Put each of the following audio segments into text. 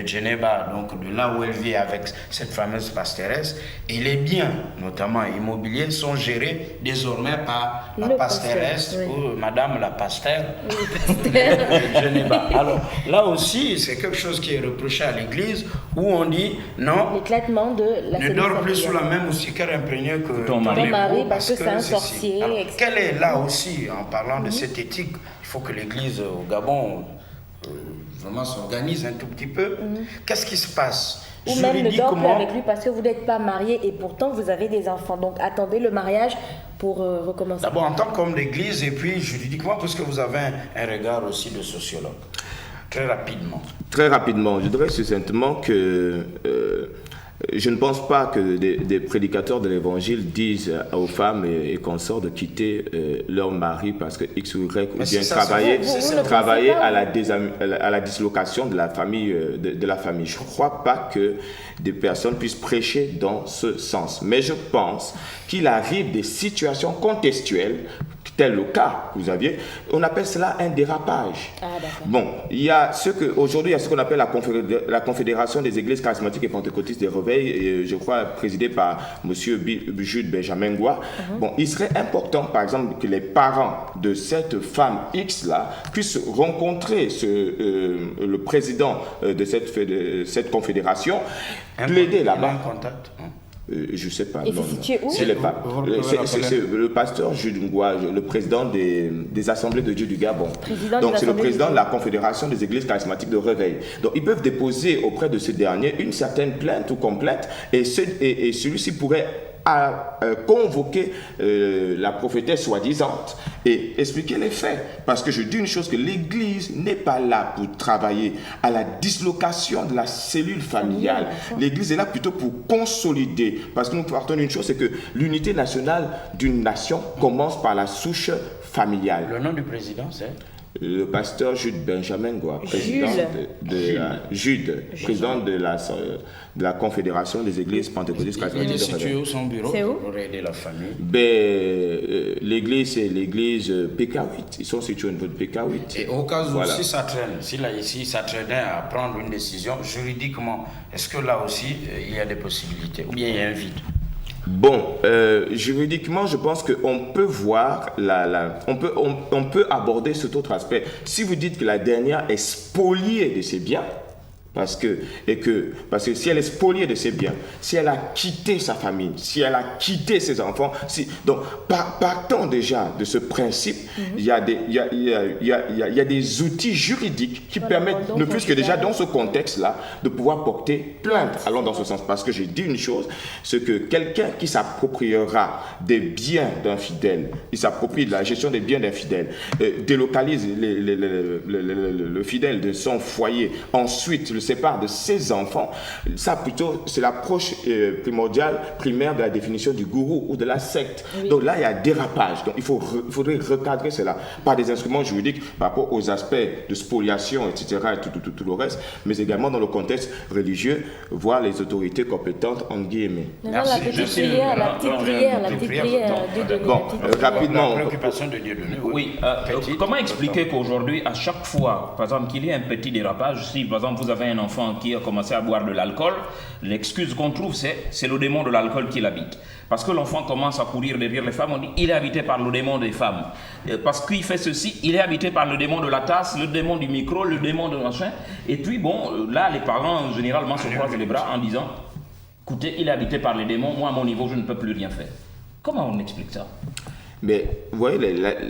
de Geneva, donc de là où elle vit avec cette fameuse pastoresse, et les biens, notamment immobiliers, sont gérés désormais par la pastoresse ou Madame la pasteur de Geneva. Alors là aussi, c'est quelque chose qui est reproché à l'Église où on dit non, l'éclatement de la ne dors plus sous la même moustiquaire imprégnée que ton mari parce que c'est un sorcier. Alors, quelle est là aussi, en parlant de cette éthique, il faut que l'Église au Gabon vraiment s'organise un tout petit peu. Qu'est-ce qui se passe? Ou même ne dort plus avec lui parce que vous n'êtes pas marié et pourtant vous avez des enfants. Donc attendez le mariage pour recommencer. D'abord en tant qu'homme d'église et puis juridiquement, puisque vous avez un regard aussi de sociologue. Très rapidement. Très rapidement, je dirais succinctement que je ne pense pas que des prédicateurs de l'évangile disent aux femmes et consorts de quitter leur mari parce que X ou Y, ou bien travailler à la dislocation de la famille. De la famille. Je ne crois pas que des personnes puissent prêcher dans ce sens. Mais je pense qu'il arrive des situations contextuelles, tel le cas que vous aviez, on appelle cela un dérapage. Bon, aujourd'hui, il y a ce qu'on appelle la Confédération des Églises charismatiques et pentecôtistes des Réveils, et je crois présidée par M. Jude Benjamin Ngoua. Bon, il serait important, par exemple, que les parents de cette femme X-là puissent rencontrer le président de cette confédération, plaider là-bas. Je ne sais pas. Et c'est situé où? C'est le pasteur Jude Ngoua, le président des assemblées de Dieu du Gabon. Donc c'est le président de la Confédération des Églises charismatiques de Réveil. Donc ils peuvent déposer auprès de ce dernier une certaine plainte ou complainte et celui-ci pourrait convoquer la prophétesse soi-disant et expliquer les faits. Parce que je dis une chose, que l'Église n'est pas là pour travailler à la dislocation de la cellule familiale. L'Église est là plutôt pour consolider. Parce que nous partons d'une chose, c'est que l'unité nationale d'une nation commence par la souche familiale. Le nom du président, c'est le pasteur Jude Benjamin Ngoua, président président de la Confédération des Églises pentecôtistes charismatiques. Il est situé où son bureau? C'est où? Pour aider la famille. L'église, c'est l'église PK8. Ils sont situés au niveau de PK8. Et au cas où, si ça traîne, si ça traînait à prendre une décision, juridiquement, est-ce que là aussi, il y a des possibilités? Ou bien il y a un vide? Bon, juridiquement, je pense qu'on peut voir, on peut aborder cet autre aspect. Si vous dites que la dernière est spoliée de ses biens, parce que si elle est spoliée de ses biens, si elle a quitté sa famille, si elle a quitté ses enfants, donc partons déjà de ce principe, il y a des outils juridiques qui permettent, ne plus que déjà dans ce contexte-là, de pouvoir porter plainte. Allons dans ce sens, parce que j'ai dit une chose, c'est que quelqu'un qui s'appropriera des biens d'un fidèle, il s'approprie de la gestion des biens d'un fidèle, délocalise le fidèle de son foyer, ensuite le sépare de ses enfants, ça plutôt c'est l'approche primaire de la définition du gourou ou de la secte. Donc là il y a dérapage, donc il faudrait recadrer cela par des instruments juridiques par rapport aux aspects de spoliation, etc. et tout le reste, mais également dans le contexte religieux, voir les autorités compétentes en guillemets. La petite prière. Bon, rapidement. Préoccupation de Dieu donné. Oui. Comment expliquer qu'aujourd'hui, à chaque fois, par exemple, qu'il y ait un petit dérapage, si par exemple vous avez un enfant qui a commencé à boire de l'alcool, l'excuse qu'on trouve, c'est le démon de l'alcool qui l'habite. Parce que l'enfant commence à courir derrière les femmes, on dit il est habité par le démon des femmes. Parce qu'il fait ceci, il est habité par le démon de la tasse, le démon du micro, le démon de machin. Et puis bon, là les parents généralement se croisent les bras en disant écoutez, il est habité par les démons, moi à mon niveau je ne peux plus rien faire. Comment on explique ça? Mais vous voyez,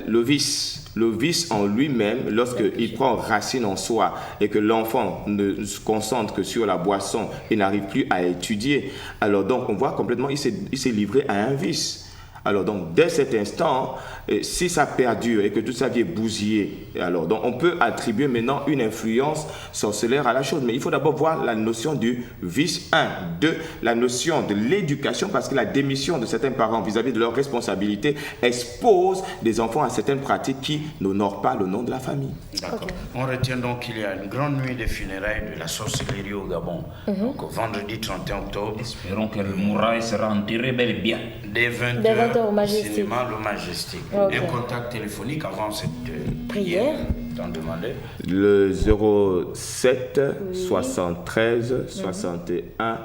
le vice en lui-même, lorsqu'il prend racine en soi et que l'enfant ne se concentre que sur la boisson et n'arrive plus à étudier, alors donc on voit complètement, il s'est livré à un vice. Alors donc dès cet instant, si ça perdure et que tout ça vient bousiller, alors donc on peut attribuer maintenant une influence sorcellaire à la chose. Mais il faut d'abord voir la notion du vice 1, 2, la notion de l'éducation, parce que la démission de certains parents vis-à-vis de leurs responsabilités expose des enfants à certaines pratiques qui n'honorent pas le nom de la famille. D'accord. On retient donc qu'il y a une grande nuit de funérailles de la sorcellerie au Gabon. Donc vendredi 31 octobre. Espérons qu'elle mourra et sera enterrée bel et bien. Dès 20h. Au Majestic. Cinéma Le Majestic. Okay. Un contact téléphonique avant cette prière. t'en demander. Le 07 73 61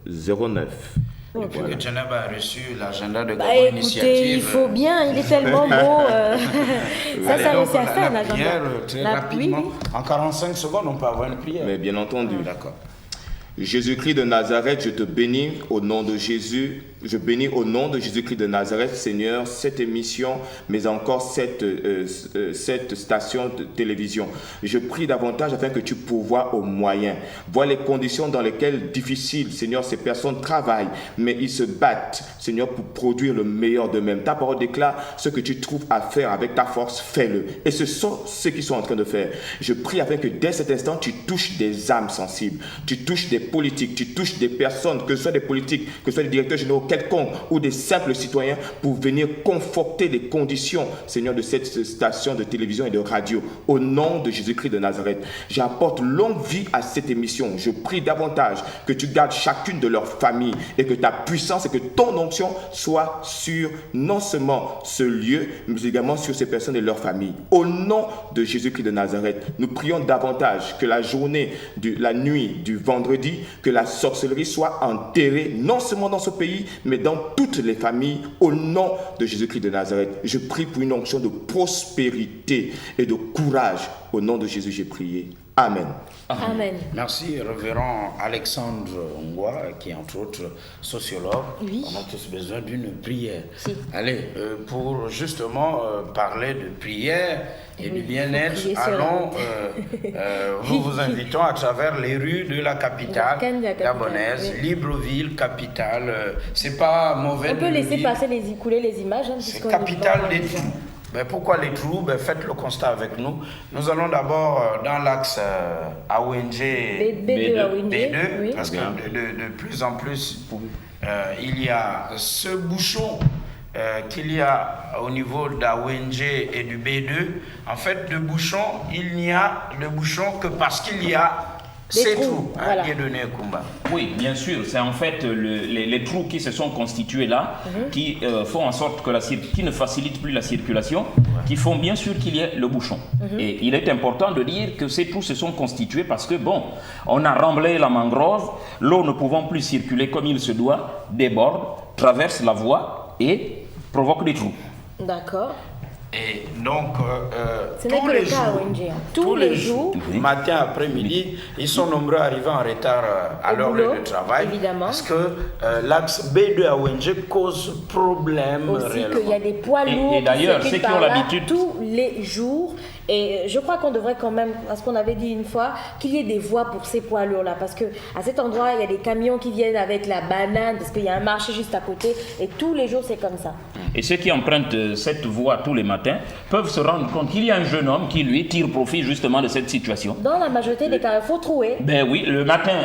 09. Depuis que Djenab a reçu l'agenda de Bah Gabon écoutez, Initiative. il faut bien, il est tellement beau. Ça allez, réussit donc, à faire, la l'agenda. prière, très rapidement. Oui. En 45 secondes, on peut avoir une prière. Mais bien entendu. D'accord. Jésus-Christ de Nazareth, je te bénis au nom de Jésus. Je bénis au nom de Jésus-Christ de Nazareth, Seigneur, cette émission, mais encore cette station de télévision. Je prie davantage afin que tu pourvoies aux moyens. Vois les conditions dans lesquelles, difficiles, Seigneur, ces personnes travaillent, mais ils se battent, Seigneur, pour produire le meilleur d'eux-mêmes. Ta parole déclare ce que tu trouves à faire avec ta force, fais-le. Et ce sont ceux qui sont en train de faire. Je prie afin que dès cet instant, tu touches des âmes sensibles, tu touches des politiques, tu touches des personnes, que ce soit des politiques, que ce soit des directeurs généraux, quelconque ou des simples citoyens pour venir conforter les conditions, Seigneur, de cette station de télévision et de radio. Au nom de Jésus-Christ de Nazareth, j'apporte longue vie à cette émission. Je prie davantage que tu gardes chacune de leurs familles et que ta puissance et que ton onction soit sur non seulement ce lieu, mais également sur ces personnes et leurs familles. Au nom de Jésus-Christ de Nazareth, nous prions davantage que la journée, la nuit du vendredi, que la sorcellerie soit enterrée non seulement dans ce pays, mais dans toutes les familles, au nom de Jésus-Christ de Nazareth. Je prie pour une onction de prospérité et de courage. Au nom de Jésus, j'ai prié. Amen. Amen. Merci, révérend Alexandre Ngwa, qui est entre autres sociologue. Oui. On a tous besoin d'une prière. Si. Allez, pour justement parler de prière et du bien-être, prier sur la allons, route. nous vous invitons à travers les rues de la capitale De la capitale, gabonaise, oui. Libreville, capitale. C'est pas mauvais. On de peut le laisser dire. passer couler les images. Hein, C'est puisqu'on est capitale devant. des trous. Ben pourquoi les trous? Ben faites le constat avec nous. Nous allons d'abord dans l'axe AONG B2 à Windy, B2, oui. parce que de plus en plus, il y a ce bouchon qu'il y a au niveau d'AONG et du B2. En fait, de bouchon, il n'y a de bouchon que parce qu'il y a Des ces trous, trous. voilà. Dieudonné Kumba. Oui, bien sûr. C'est en fait les trous qui se sont constitués là, qui font en sorte que qui ne facilitent plus la circulation, qui font bien sûr qu'il y ait le bouchon. Et il est important de dire que ces trous se sont constitués parce que, bon, on a remblayé la mangrove, l'eau ne pouvant plus circuler comme il se doit, déborde, traverse la voie et provoque des trous. D'accord. Et donc, Ce n'est que le cas à ONG. Hein. Tous les jours, matin, après-midi, ils sont nombreux à arriver en retard à Au leur boulot, lieu de travail. évidemment. Parce que l'axe B2 à ONG cause problème aussi réellement. qu'il y a des poids lourds et d'ailleurs, qui ceux qui circulent ont par là l'habitude- tous les jours. Et je crois qu'on devrait quand même, parce qu'on avait dit une fois, qu'il y ait des voies pour ces poids lourds-là. Parce qu'à cet endroit, il y a des camions qui viennent avec la banane, parce qu'il y a un marché juste à côté. Et tous les jours, c'est comme ça. Et ceux qui empruntent cette voie tous les matins peuvent se rendre compte qu'il y a un jeune homme qui, lui, tire profit justement de cette situation. Dans la majorité des carrefours troués, Ben oui, le matin,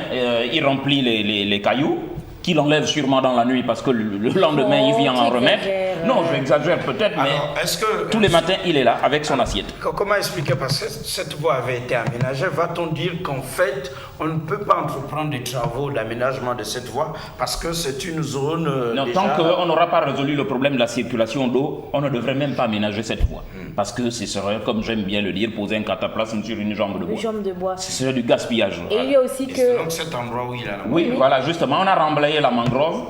il remplit les cailloux, qu'il enlève sûrement dans la nuit parce que le lendemain, il vient en tu remettre. exagères. Non, j'exagère peut-être, mais Alors, est-ce que tous les matins, il est là avec son assiette. Comment expliquer? Parce que cette voie avait été aménagée. Va-t-on dire qu'en fait, on ne peut pas entreprendre des travaux d'aménagement de cette voie parce que c'est une zone Non, déjà... tant qu'on n'aura pas résolu le problème de la circulation d'eau, on ne devrait même pas aménager cette voie. Parce que ce serait, comme j'aime bien le dire, poser un cataplasme sur une jambe de les bois. jambes de bois. Ce serait du gaspillage. Et il y a aussi Et que... c'est donc cet endroit où il a la Oui, voilà, justement, on a remblayé la mangrove,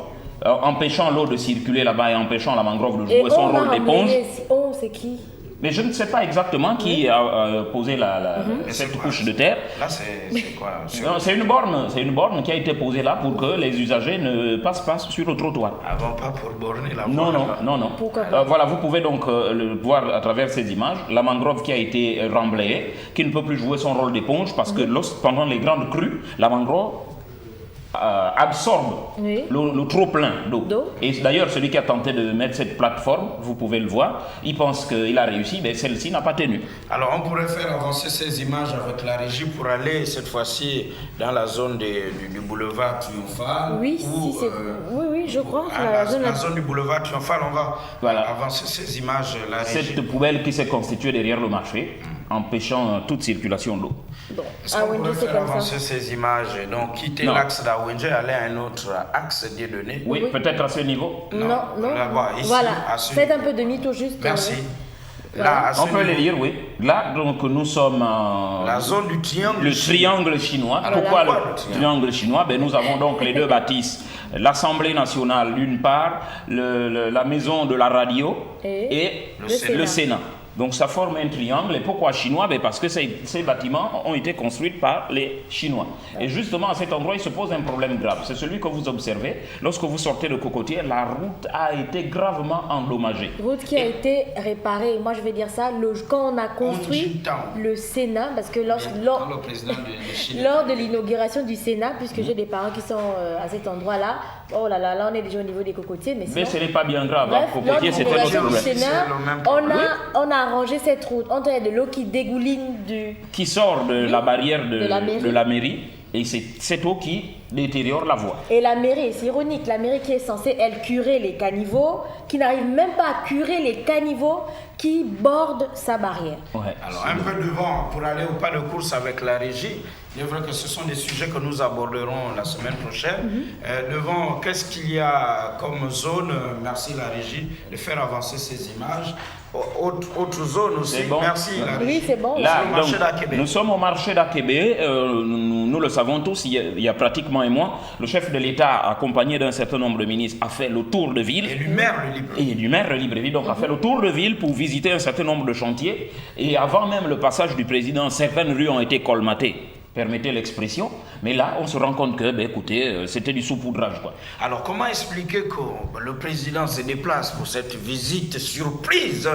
empêchant l'eau de circuler là-bas et empêchant la mangrove de Et jouer son on a rôle d'éponge. emmené... Oh, c'est qui? Mais je ne sais pas exactement qui a posé cette couche de terre. Là, c'est quoi? Non, c'est une borne qui a été posée là pour que les usagers ne passent pas sur le trottoir. Avant pas pour borner la Non, voie. non. Pourquoi pas? Voilà, vous pouvez donc le voir à travers ces images. La mangrove qui a été remblayée, qui ne peut plus jouer son rôle d'éponge parce que pendant les grandes crues, la mangrove absorbe Oui. le trop plein d'eau. D'eau. Et d'ailleurs, celui qui a tenté de mettre cette plateforme, vous pouvez le voir, il pense qu'il a réussi, mais celle-ci n'a pas tenu. Alors, on pourrait faire avancer ces images avec la régie pour aller cette fois-ci dans la zone du boulevard Triomphal. Oui, si c'est... Oui, je crois. À la zone du boulevard Triomphal, on va Voilà. avancer ces images, la régie. Cette poubelle qui s'est constituée derrière le marché, empêchant toute circulation d'eau. Bon. Est-ce Ah qu'on oui, pourrait c'est faire comme avancer ça. ces images et donc quitter Non. l'axe d'AONG, aller à un autre axe Dieudonné? Oui, peut-être à ce niveau. Non. Là-bas, ici, Voilà. à ce Faites un peu demi-tour juste. Merci. Là, à ce On peut le niveau, lire, oui. Là, donc, nous sommes la zone du triangle. le triangle chinois. Alors, Pourquoi pourquoi le triangle chinois? Nous avons donc les deux bâtisses. L'Assemblée nationale d'une part, la maison de la radio et le Sénat. Donc ça forme un triangle. Et pourquoi chinois? Parce que ces bâtiments ont été construits par les Chinois. Et justement, à cet endroit, il se pose un problème grave. C'est celui que vous observez. Lorsque vous sortez de Cocotier, la route a été gravement endommagée. Route qui a été réparée. Moi, je vais dire ça. Quand on a construit le Sénat, parce que lors de l'inauguration du Sénat, puisque j'ai des parents qui sont à cet endroit-là, oh là là, là on est déjà au niveau des cocotiers. Mais ce n'est pas bien grave. Bref, Cocotier, c'est un autre problème. Sénat, on a arrangé cette route. On a de l'eau qui dégouline qui sort de la barrière de la mairie. Et c'est cette eau qui détériore la voie. Et la mairie, c'est ironique, la mairie qui est censée, elle, curer les caniveaux, qui n'arrive même pas à curer les caniveaux qui bordent sa barrière. Ouais. Alors, un peu devant, pour aller au pas de course avec la régie, il est vrai que ce sont des sujets que nous aborderons la semaine prochaine. Devant, qu'est-ce qu'il y a comme zone, merci la régie, de faire avancer ces images. Autre zone aussi, bon. Merci la régie. Oui, c'est bon. Là, au marché d'Akébé. Nous sommes au marché d'Akébé, nous le savons tous, il y a pratiquement un mois, le chef de l'État, accompagné d'un certain nombre de ministres, a fait le tour de ville. Et du maire de Libreville. Et du maire de Libreville, donc a fait le tour de ville pour visiter un certain nombre de chantiers. Et avant même le passage du président, certaines rues ont été colmatées. Permettez l'expression, mais là on se rend compte que, écoutez, c'était du saupoudrage, quoi. Alors comment expliquer que le président se déplace pour cette visite surprise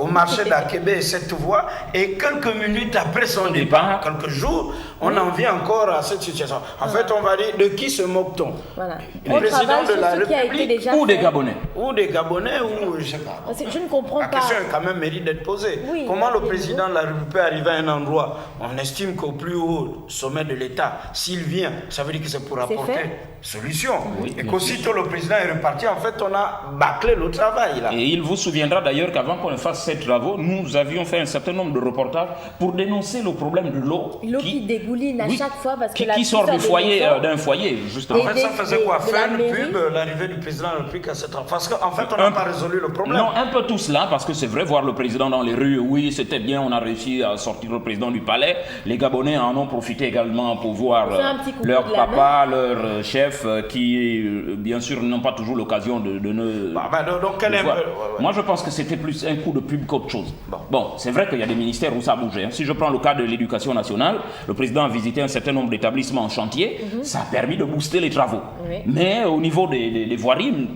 au marché d'Akébé, cette voie, et quelques minutes après son départ, quelques jours, on en vient encore à cette situation. En fait, on va dire, de qui se moque-t-on? Voilà. Le président de la République ou des Gabonais? Ou des Gabonais, ou je sais pas. Je ne comprends La pas. question est quand même mérite d'être posée. Oui, Comment le président de la République peut arriver à un endroit, on estime qu'au plus haut sommet de l'État, s'il vient, ça veut dire que c'est pour apporter solution. Oui, et qu'aussitôt le président est reparti, en fait, on a bâclé le travail là. Et il vous souviendra d'ailleurs qu'avant qu'on fasse ces travaux, nous avions fait un certain nombre de reportages pour dénoncer le problème de l'eau. L'eau qui dégouline à chaque fois parce que qui sort du foyer, d'un foyer, justement. En fait, ça faisait quoi? Faire une pub, l'arrivée du président de la République à cette heure. Parce qu'en fait, on n'a pas résolu le problème. Non, un peu tout cela, parce que c'est vrai, voir le président dans les rues, oui, c'était bien, on a réussi à sortir le président du palais. Les Gabonais en ont profité également pour voir leur papa, leur chef, qui, bien sûr, n'ont pas toujours l'occasion de ne... donc, quel est Moi, je pense que c'était plus un coup de pub qu'autre chose. Bon, c'est vrai qu'il y a des ministères où ça a bougé. Si je prends le cas de l'éducation nationale, le président a visité un certain nombre d'établissements en chantier, ça a permis de booster les travaux. Oui. Mais au niveau des voiries...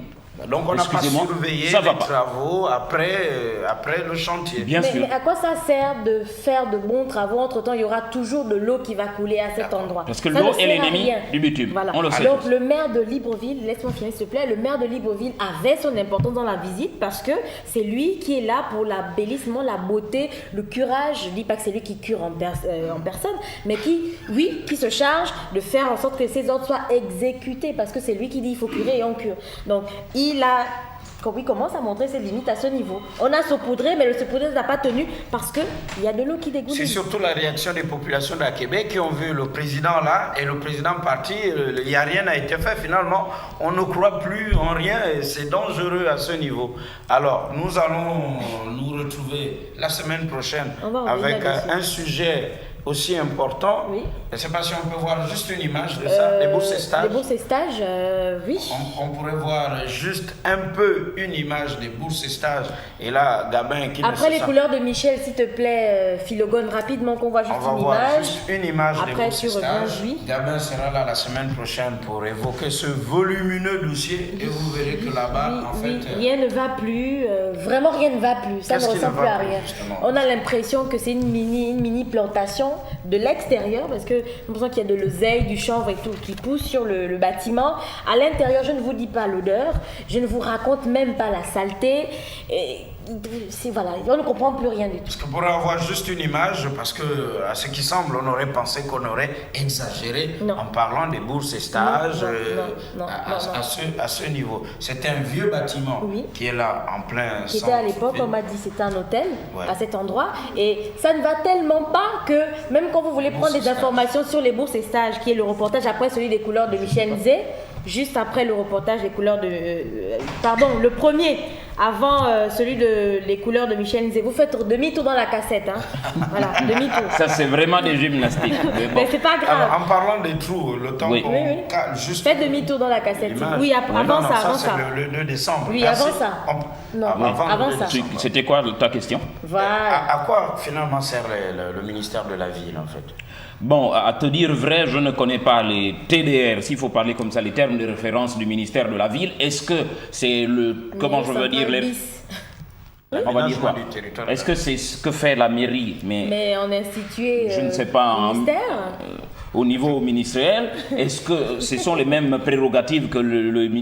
Donc on n'a pas surveillé les travaux après le chantier. Bien sûr. Mais à quoi ça sert de faire de bons travaux? Entre-temps, il y aura toujours de l'eau qui va couler à cet endroit. Parce que l'eau est l'ennemi du bitume. Voilà. On le sait. Donc le maire de Libreville, laisse-moi finir s'il te plaît, le maire de Libreville avait son importance dans la visite parce que c'est lui qui est là pour l'embellissement, la beauté, le curage. Je ne dis pas que c'est lui qui cure en personne, mais qui se charge de faire en sorte que ces ordres soient exécutés parce que c'est lui qui dit il faut curer et on cure. Donc il commence à montrer ses limites à ce niveau. On a saupoudré, mais le saupoudré n'a pas tenu parce qu'il y a de l'eau qui dégouline. C'est surtout la réaction des populations de Québec qui ont vu le président là et le président parti. Il n'y a rien n'a été fait. Finalement, on ne croit plus en rien et c'est dangereux à ce niveau. Alors, nous allons nous retrouver la semaine prochaine avec un sujet aussi important. Oui. Je ne sais pas si on peut voir juste une image de ça, des bourses et stages. Les bourses et stages, oui. On pourrait voir juste un peu une image des bourses et stages. Et là, Gabin qui après les couleurs de Michel, s'il te plaît, Philogone, rapidement qu'on voit juste une image. On va voir juste une image des bourses et stages. Oui. Gabin sera là la semaine prochaine pour évoquer ce volumineux dossier. Et vous verrez que là-bas, en fait... rien ne va plus. Vraiment, rien ne va plus. Ça ne ressemble plus à rien. Justement. On a l'impression que c'est une mini plantation de l'extérieur parce que j'ai l'impression qu'il y a de l'oseille, du chanvre et tout qui pousse sur le bâtiment. À l'intérieur, je ne vous dis pas l'odeur, je ne vous raconte même pas la saleté. Voilà, on ne comprend plus rien du tout. Parce que pour avoir juste une image, parce que à ce qui semble, on aurait pensé qu'on aurait exagéré en parlant des bourses et stages à ce niveau. C'est un vieux bâtiment qui est là en plein qui était à l'époque, on m'a dit, c'était un hôtel à cet endroit. Et ça ne va tellement pas que même quand vous voulez prendre des informations sur les bourses et stages, qui est le reportage après celui des couleurs de Michel Nzé, juste après le reportage des couleurs de... pardon, le premier, avant celui de Les couleurs de Michel Nzé. Vous faites demi-tour dans la cassette. Hein. Voilà, demi-tour. Ça, c'est vraiment des gymnastiques. Mais c'est pas grave. Alors, en parlant des trous, le temps Oui. qu'on cale juste... Faites demi-tour dans la cassette. l'image. Oui, avant Non, ça, ça avant c'est ça. le 2 décembre. Oui, Merci. avant ça. Non, avant le 2 ça. décembre. C'était quoi ta question? Voilà. À quoi finalement sert le ministère de la Ville en fait? Bon, à te dire vrai, je ne connais pas les TDR, s'il faut parler comme ça, les termes de référence du ministère de la Ville. Est-ce que c'est le... Comment je veux dire les... On va dire quoi? Du territoire. Est-ce que c'est ce que fait la mairie? Mais on a institué Je ne sais pas, hein. ministère. Au niveau ministériel, est-ce que ce sont les mêmes prérogatives que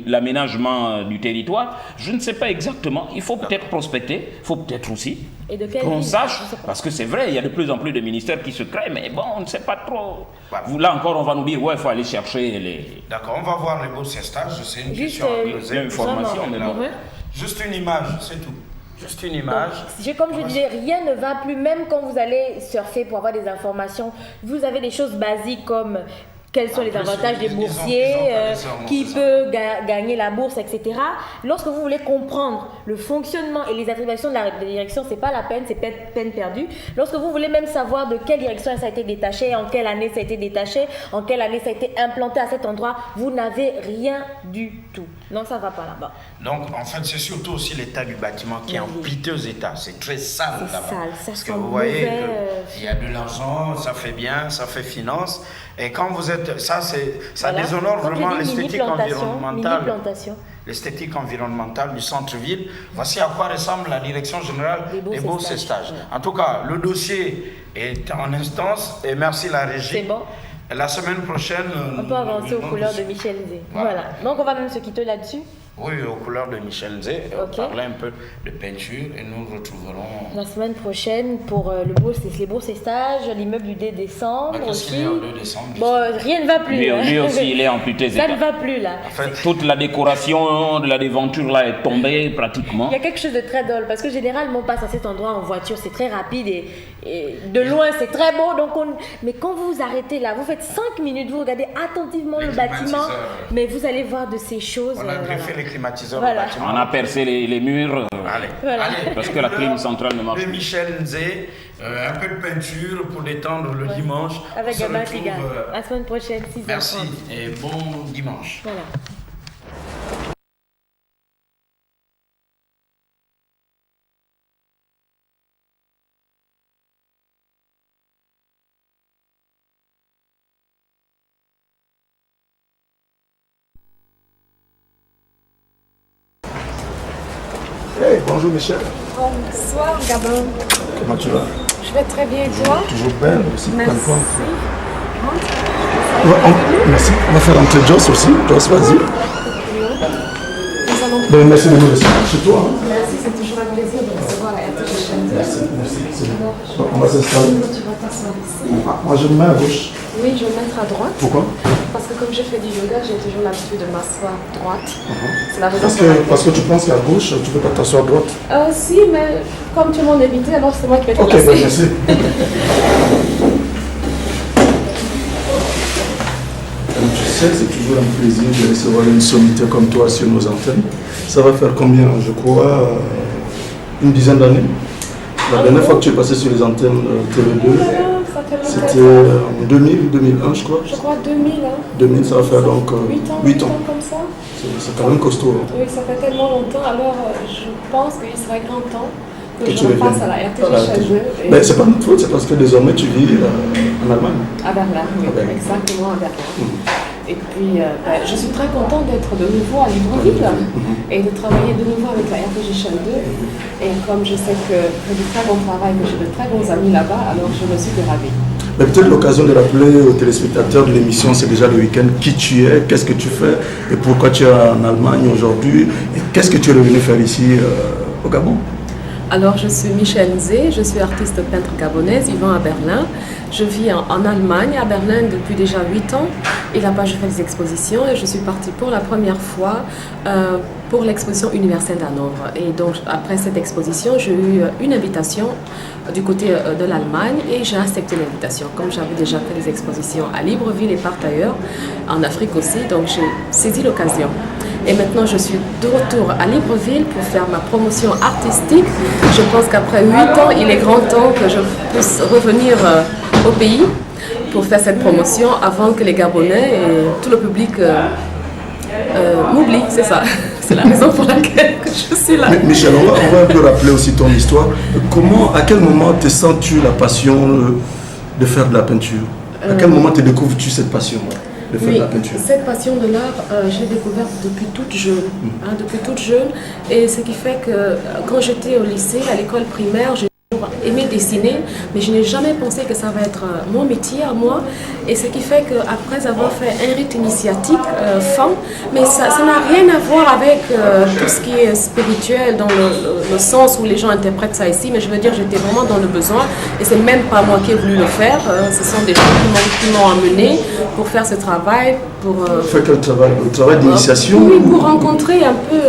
l'aménagement du territoire? Je ne sais pas exactement. Il faut peut-être prospecter, il faut peut-être aussi Et de quelle qu'on ville? sache, parce que c'est vrai, il y a de plus en plus de ministères qui se créent, mais bon, on ne sait pas trop. Voilà. Là encore, on va nous dire, ouais, il faut aller chercher les... D'accord, on va voir les bourses et stages. C'est une Juste, question à poser. L'information, on est là. Juste une image, c'est tout. Juste une image. Comme je disais, rien ne va plus, même quand vous allez surfer pour avoir des informations. Vous avez des choses basiques comme quels sont En les plus, avantages des ils ont boursiers, pas laissé en qui mode peut gagner la bourse, etc. Lorsque vous voulez comprendre le fonctionnement et les attributions de la direction, c'est pas la peine, c'est peine perdue. Lorsque vous voulez même savoir de quelle direction ça a été détaché, en quelle année ça a été détaché, en quelle année ça a été implanté à cet endroit, vous n'avez rien du tout. Non, ça va pas là-bas. Donc, en fait, c'est surtout aussi l'état du bâtiment qui est en piteux état. C'est très sale C'est là-bas. sale, ça Parce sent que vous voyez mauvais, qu'il y a de l'argent, ça fait bien, ça fait finance. Et quand vous êtes... Ça Voilà. déshonore Comme je vraiment dis, l'esthétique environnementale. mini-plantation. L'esthétique environnementale du centre-ville. Voici à quoi ressemble la direction générale des bourses et stages. En tout cas, le dossier est en instance et merci la régie. C'est bon. La semaine prochaine... On peut avancer aux couleurs de Michel Nzé. Voilà. Donc on va même se quitter là-dessus. Oui, aux couleurs de Michel Nzé. On Ok. parlait un peu de peinture et nous retrouverons... La semaine prochaine pour les bourses et stages, l'immeuble du 2 décembre Mais qu'est-ce qu'il aussi. y a au 2 décembre? Bon, rien ne va plus. Lui, hein. lui aussi, il est en piteux Ça état. ne va plus là. En fait, Toute la décoration de la devanture là est tombée pratiquement. Il y a quelque chose de très drôle parce que généralement on passe à cet endroit en voiture, c'est très rapide et de loin c'est très beau. Donc mais quand vous vous arrêtez là, vous faites 5 minutes, vous regardez attentivement Les le bâtiment, climatiseurs. mais vous allez voir de ces choses. on a greffé voilà. les climatiseurs Voilà. au bâtiment. On a percé les murs. Allez, Voilà. allez. Parce que la clim centrale ne marche de plus. Michel Nzé, un peu de peinture pour détendre le dimanche. Avec On se Gabin retrouve, Figal. La semaine prochaine, 6h30. Merci et bon dimanche. Voilà. Hey, bonjour Michel, Bonsoir Gabin, comment tu vas? je vais très bien et toi? Toujours belle aussi. Merci. Merci. On va faire entrer Joss aussi. Joss, vas-y. Nous allons... Ben, merci de nous recevoir chez toi. Hein. Merci, c'est toujours un plaisir de recevoir la RTG Chaîne 2. Merci. C'est bon. Alors, Bon, on va s'installer. tu vas t'asseoir ici. Ah, moi, je me mets à gauche. Oui, je vais me mettre à droite. Pourquoi? Parce que comme je fais du yoga, j'ai toujours l'habitude de m'asseoir à droite. C'est la raison pour laquelle... Parce que tu penses qu'à gauche, tu peux pas t'asseoir à droite. Si, mais comme tu m'en évitais, alors c'est moi qui vais te Ok, placer. ben, merci. Comme tu sais, c'est toujours un plaisir de recevoir une sommité comme toi sur nos antennes. Ça va faire combien? Je crois une dizaine d'années. La dernière fois que tu es passé sur les antennes TV2, Ça fait c'était longtemps. en 2000, 2001 je crois. Je crois 2000, hein. 2000, ça va faire donc 8 ans comme ça. C'est quand même costaud. Hein. Oui, ça fait tellement longtemps, alors je pense qu'il serait grand temps que Que je tu repasse reviennes. à la À RTG la Chaîne RTG. 2. et- Ben, c'est pas notre faute, c'est parce que désormais tu vis en Allemagne. À Berlin, oui, À Berlin. exactement à Berlin. Et puis, je suis très contente d'être de nouveau à Libreville et de travailler de nouveau avec la RTG Chaîne 2. Et comme je sais que je fais du très bon travail, que j'ai de très bons amis là-bas, alors je me suis ravie. Mais peut-être l'occasion de rappeler aux téléspectateurs de l'émission, c'est déjà le week-end, qui tu es, qu'est-ce que tu fais et pourquoi tu es en Allemagne aujourd'hui et qu'est-ce que tu es revenu faire ici au Gabon. Alors, je suis Michel Nzé, je suis artiste peintre gabonaise vivant à Berlin. Je vis en Allemagne, à Berlin, depuis déjà 8 ans. Et là-bas, je fais des expositions et je suis partie pour la première fois pour l'exposition universelle d'Hanovre. Et donc, après cette exposition, j'ai eu une invitation du côté de l'Allemagne et j'ai accepté l'invitation. Comme j'avais déjà fait des expositions à Libreville et par ailleurs, en Afrique aussi, donc j'ai saisi l'occasion. Et maintenant, je suis de retour à Libreville pour faire ma promotion artistique. Je pense qu'après 8 ans, il est grand temps que je puisse revenir au pays pour faire cette promotion avant que les Gabonais et tout le public m'oublient, c'est ça. C'est la raison pour laquelle je suis là. Michel, on va un peu rappeler aussi ton histoire. À quel moment te sens-tu la passion de faire de la peinture? À quel moment te découvres-tu cette passion de faire de la peinture? Cette passion de l'art, je l'ai découverte depuis toute jeune. Depuis toute jeune. Et ce qui fait que quand j'étais au lycée, à l'école primaire, j'ai aimé dessiner, mais je n'ai jamais pensé que ça va être mon métier à moi. Et ce qui fait qu'après avoir fait un rite initiatique, fin, mais ça n'a rien à voir avec tout ce qui est spirituel, dans le sens où les gens interprètent ça ici, mais je veux dire, j'étais vraiment dans le besoin, et c'est même pas moi qui ai voulu le faire, ce sont des gens qui m'ont amené pour faire ce travail. Faire quel travail? Le travail d'initiation? Oui, pour rencontrer un peu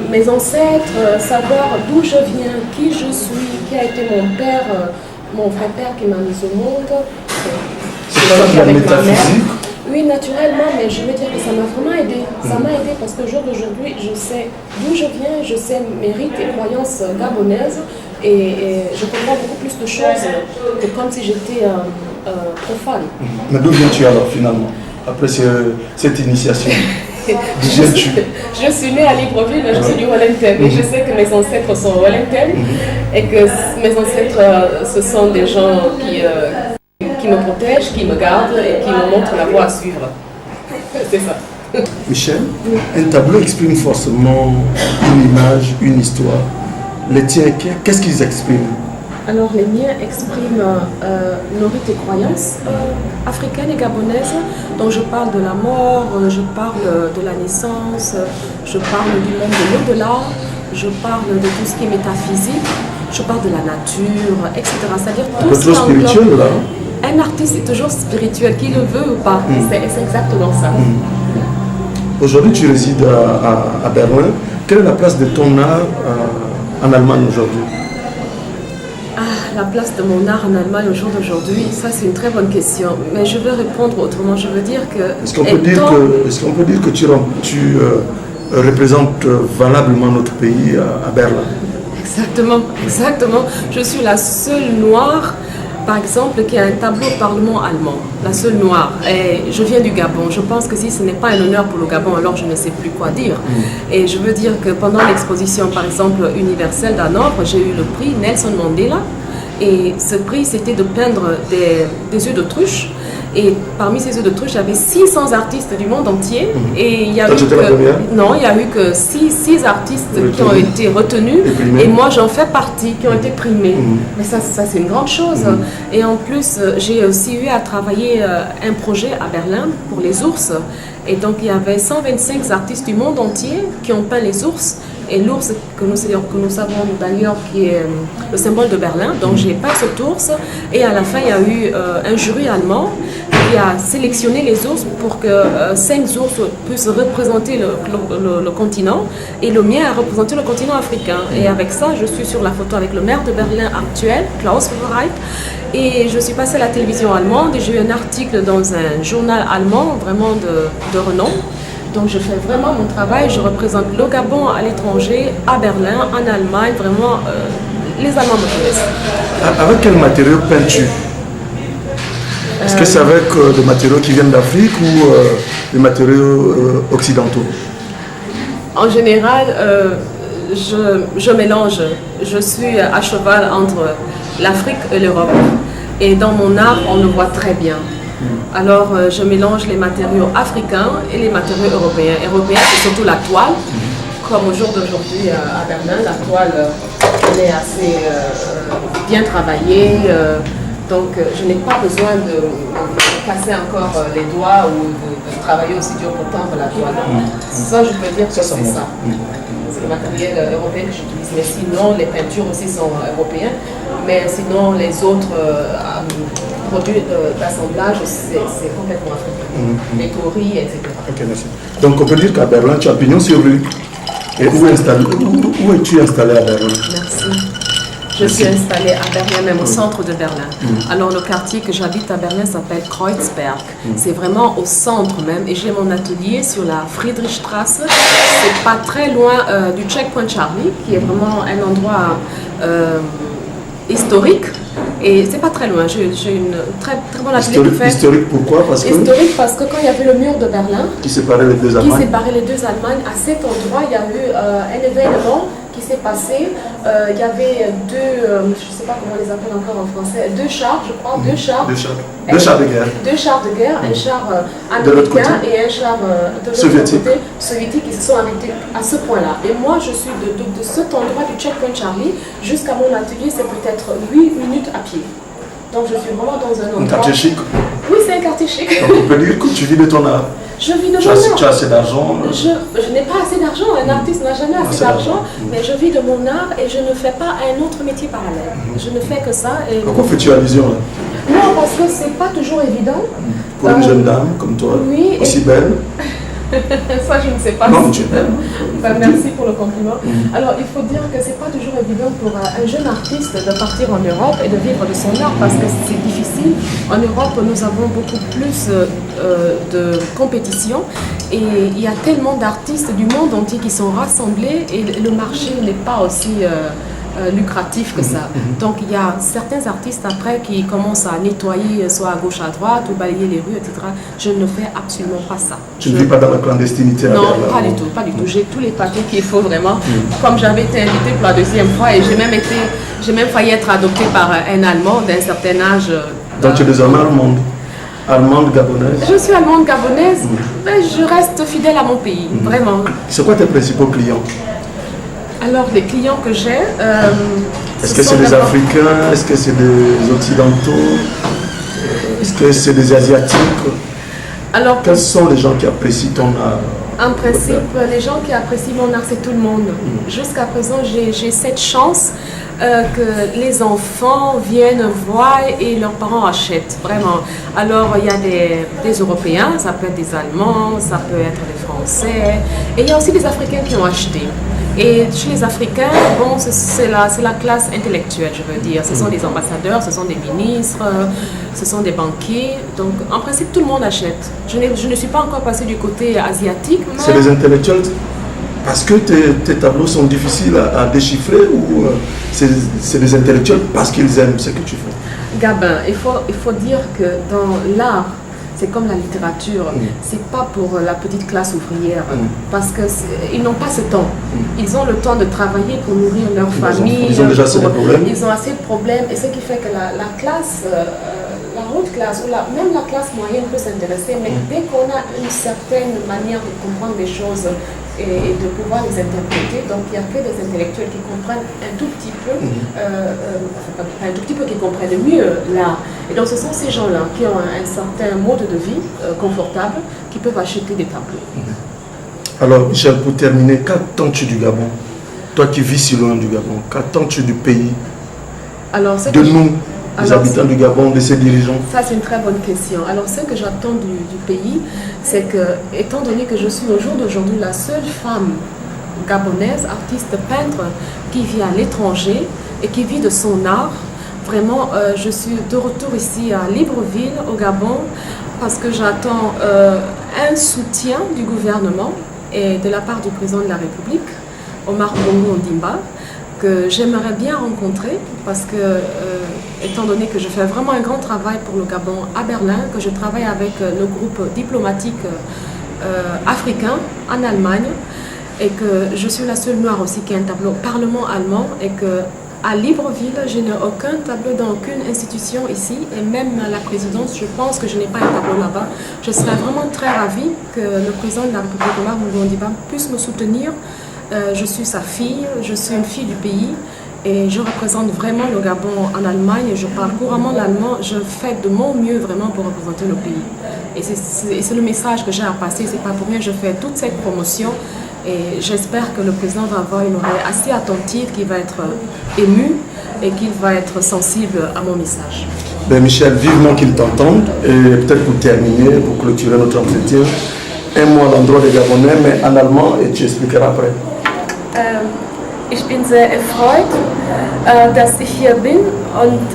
mes ancêtres, savoir d'où je viens, qui je suis, qui a été mon père, mon vrai père qui m'a mis au monde. C'est pas de la métaphysique? Oui, naturellement, mais je veux dire que ça m'a vraiment aidé. Ça m'a aidé parce qu'au jour d'aujourd'hui, je sais d'où je viens, je sais mes rites et croyances gabonaises et je comprends beaucoup plus de choses que comme si j'étais profane. Mais d'où viens-tu alors finalement, après cette initiation? Je suis née à Libreville, je suis du Wellington et je sais que mes ancêtres sont au Wellington et que mes ancêtres, ce sont des gens qui me protègent, qui me gardent et qui me montrent la voie à suivre. C'est ça. Michel, un tableau exprime forcément une image, une histoire. Les tiens, qu'est-ce qu'ils expriment? Alors les miens expriment nos rites et croyances africaines et gabonaises. Donc je parle de la mort, je parle de la naissance, je parle du monde de l'au-delà, je parle de tout ce qui est métaphysique, je parle de la nature, etc. C'est-à-dire tout ce qui spirituel là. Un artiste est toujours spirituel, qu'il le veut ou pas. C'est exactement ça. Aujourd'hui tu résides à Berlin. Quelle est la place de ton art en Allemagne aujourd'hui? La place de mon art en Allemagne au jour d'aujourd'hui, ça c'est une très bonne question. Mais je vais répondre autrement. Je veux dire que... Est-ce qu'on peut dire que tu représentes valablement notre pays à Berlin? Exactement, exactement. Je suis la seule noire, par exemple, qui a un tableau au Parlement allemand. La seule noire. Et je viens du Gabon. Je pense que si ce n'est pas un honneur pour le Gabon, alors je ne sais plus quoi dire. Et je veux dire que pendant l'exposition, par exemple, universelle d'Hanovre, j'ai eu le prix Nelson Mandela. Et ce prix, c'était de peindre des œufs d'autruche. Et parmi ces œufs d'autruche, il y avait 600 artistes du monde entier. Et il y a eu que 6 artistes qui ont été retenus. Et moi, j'en fais partie, qui ont été primés. Mais ça c'est une grande chose. Et en plus, j'ai aussi eu à travailler un projet à Berlin pour les ours. Et donc, il y avait 125 artistes du monde entier qui ont peint les ours. Et l'ours que nous savons d'ailleurs qui est le symbole de Berlin. Donc j'ai peint cet ours et à la fin il y a eu un jury allemand qui a sélectionné les ours pour que 5 ours puissent représenter le continent et le mien a représenté le continent africain. Et avec ça je suis sur la photo avec le maire de Berlin actuel, Klaus Wowereit. Et je suis passée à la télévision allemande et j'ai eu un article dans un journal allemand vraiment de renom. Donc je fais vraiment mon travail, je représente le Gabon à l'étranger, à Berlin, en Allemagne, vraiment les Allemands me connaissent. Avec quel matériau peins-tu? Est-ce que c'est avec des matériaux qui viennent d'Afrique ou des matériaux occidentaux? En général, je mélange, je suis à cheval entre l'Afrique et l'Europe. Et dans mon art, on le voit très bien. Alors, je mélange les matériaux africains et les matériaux européens. Européens, c'est surtout la toile. Comme au jour d'aujourd'hui à Berlin, la toile elle est assez bien travaillée. Donc, je n'ai pas besoin de casser encore les doigts ou de travailler aussi dur pour tendre la toile. Ça, je peux dire que c'est ça. C'est le matériel européen que j'utilise. Mais sinon, les peintures aussi sont européennes. Mais sinon, les autres produits d'assemblage, c'est complètement africain. Les tories, etc. Ok, merci. Donc on peut dire qu'à Berlin, tu as pignon sur rue. Et où es-tu installé à Berlin? Merci. Je suis installée à Berlin, même au centre de Berlin. Alors le quartier que j'habite à Berlin s'appelle Kreuzberg. C'est vraiment au centre même. Et j'ai mon atelier sur la Friedrichstraße. C'est pas très loin du Checkpoint Charlie, qui est vraiment un endroit historique. Et c'est pas très loin. J'ai une très bon atelier qui fait... Historique pourquoi? Historique parce que quand il y avait le mur de Berlin, qui séparait les deux Allemagnes, à cet endroit, il y a eu un événement qui s'est passé. Il y avait deux, je ne sais pas comment on les appelle encore en français, deux chars, je crois, deux chars de guerre. Deux chars de guerre, un char américain et un char de l'autre côté, soviétique, qui se sont arrêtés à ce point-là. Et moi, je suis de cet endroit du Checkpoint Charlie jusqu'à mon atelier, c'est peut-être 8 minutes à pied. Donc je suis vraiment dans un endroit... Un quartier chic? Oui, c'est un quartier chic. Donc on peut dire que tu vis de ton art. Je vis de mon art. Tu as assez d'argent? Je n'ai pas assez d'argent, un artiste n'a jamais assez d'argent, mais je vis de mon art et je ne fais pas un autre métier parallèle. Je ne fais que ça. Et pourquoi fais-tu allusion là? Non, parce que c'est pas toujours évident. Pour une jeune dame comme toi, oui, aussi belle? Ça, je ne sais pas. Non, tu es belle. Merci pour le compliment. Alors, il faut dire que c'est pas toujours évident pour un jeune artiste de partir en Europe et de vivre de son art parce que c'est difficile. En Europe, nous avons beaucoup plus de compétition et il y a tellement d'artistes du monde entier qui sont rassemblés et le marché n'est pas aussi lucratif que ça. Donc il y a certains artistes après qui commencent à nettoyer soit à gauche à droite ou balayer les rues, etc. Je ne fais absolument pas ça. Tu ne vis pas dans la clandestinité? Non, pas du tout, pas du tout. J'ai tous les papiers qu'il faut vraiment. Comme j'avais été invitée pour la deuxième fois et j'ai même failli être adoptée par un Allemand d'un certain âge. Donc tu es désormais allemande? Allemande gabonaise? Je suis allemande gabonaise, mais je reste fidèle à mon pays, vraiment. C'est quoi tes principaux clients? Alors, les clients que j'ai... est-ce que c'est des Africains? Est-ce que c'est des Occidentaux? Est-ce que c'est des Asiatiques? Alors, quels sont les gens qui apprécient ton art? En principe, les gens qui apprécient mon art, c'est tout le monde. Jusqu'à présent, j'ai cette chance que les enfants viennent voir et leurs parents achètent, vraiment. Alors, il y a des Européens, ça peut être des Allemands, ça peut être des Français, et il y a aussi des Africains qui ont acheté. Et chez les Africains, bon, c'est la classe intellectuelle, je veux dire. Ce sont des ambassadeurs, ce sont des ministres, ce sont des banquiers. Donc, en principe, tout le monde achète. Je ne suis pas encore passée du côté asiatique. Mais... C'est les intellectuels parce que tes tableaux sont difficiles à déchiffrer ou c'est les intellectuels parce qu'ils aiment ce que tu fais? Gabin, il faut dire que dans l'art, c'est comme la littérature, c'est pas pour la petite classe ouvrière, parce qu'ils n'ont pas ce temps. Ils ont le temps de travailler pour nourrir leur famille. Ils ont déjà assez de problèmes. Ils ont assez de problèmes, et ce qui fait que la classe, la haute classe, ou même la classe moyenne peut s'intéresser, mais dès qu'on a une certaine manière de comprendre les choses et de pouvoir les interpréter, donc il n'y a que des intellectuels qui comprennent un tout petit peu, qui comprennent mieux l'art. Et donc ce sont ces gens-là qui ont un certain mode de vie confortable, qui peuvent acheter des tableaux. Alors Michel, pour terminer, qu'attends-tu du Gabon? Toi qui vis si loin du Gabon, qu'attends-tu du pays? Alors, les habitants du Gabon, de ses dirigeants? Ça, c'est une très bonne question. Alors, ce que j'attends du pays, c'est que, étant donné que je suis au jour d'aujourd'hui la seule femme gabonaise, artiste peintre, qui vit à l'étranger et qui vit de son art, vraiment, je suis de retour ici à Libreville, au Gabon, parce que j'attends un soutien du gouvernement et de la part du président de la République, Omar Bongo Ondimba, que j'aimerais bien rencontrer parce que, étant donné que je fais vraiment un grand travail pour le Gabon à Berlin, que je travaille avec le groupe diplomatique africain en Allemagne et que je suis la seule noire aussi qui a un tableau Parlement allemand et que à Libreville, je n'ai aucun tableau dans aucune institution ici et même à la présidence, je pense que je n'ai pas un tableau là-bas. Je serais vraiment très ravie que le président de la République, Omar Bongo Ondimba, puisse me soutenir. Je suis sa fille, je suis une fille du pays et je représente vraiment le Gabon en Allemagne. Je parle couramment l'allemand, je fais de mon mieux vraiment pour représenter le pays. Et c'est le message que j'ai à passer, c'est pas pour rien, je fais toute cette promotion et j'espère que le président va avoir une oreille assez attentive, qu'il va être ému et qu'il va être sensible à mon message. Ben Michel, vivement qu'ils t'entendent. Et peut-être pour terminer, pour clôturer notre entretien, un mot à l'endroit des Gabonais, mais en allemand, et tu expliqueras après. Ich bin sehr erfreut, dass ich hier bin und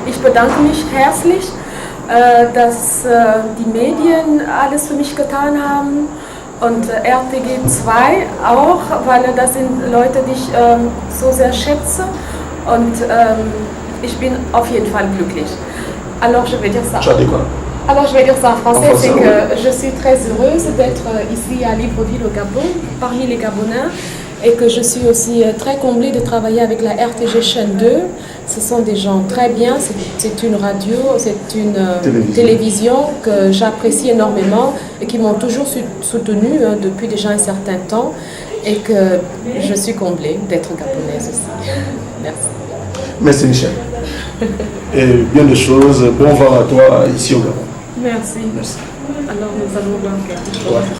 ich bedanke mich herzlich, dass die Medien alles für mich getan haben und RTG 2 auch, weil das sind Leute, die ich so sehr schätze und ich bin auf jeden Fall glücklich. Alors je vais dire ça. Alors je vais dire ça en français, c'est que je suis très heureuse d'être ici à Libreville au Gabon, parmi les Gabonais. Et que je suis aussi très comblée de travailler avec la RTG Chaîne 2. Ce sont des gens très bien, c'est une radio, c'est une télévision que j'apprécie énormément et qui m'ont toujours soutenue depuis déjà un certain temps et que je suis comblée d'être gabonaise aussi. Merci. Merci Michel. Et bien de choses, bon vent à toi ici au Gabon. Merci. Alors nous allons voir quelque chose.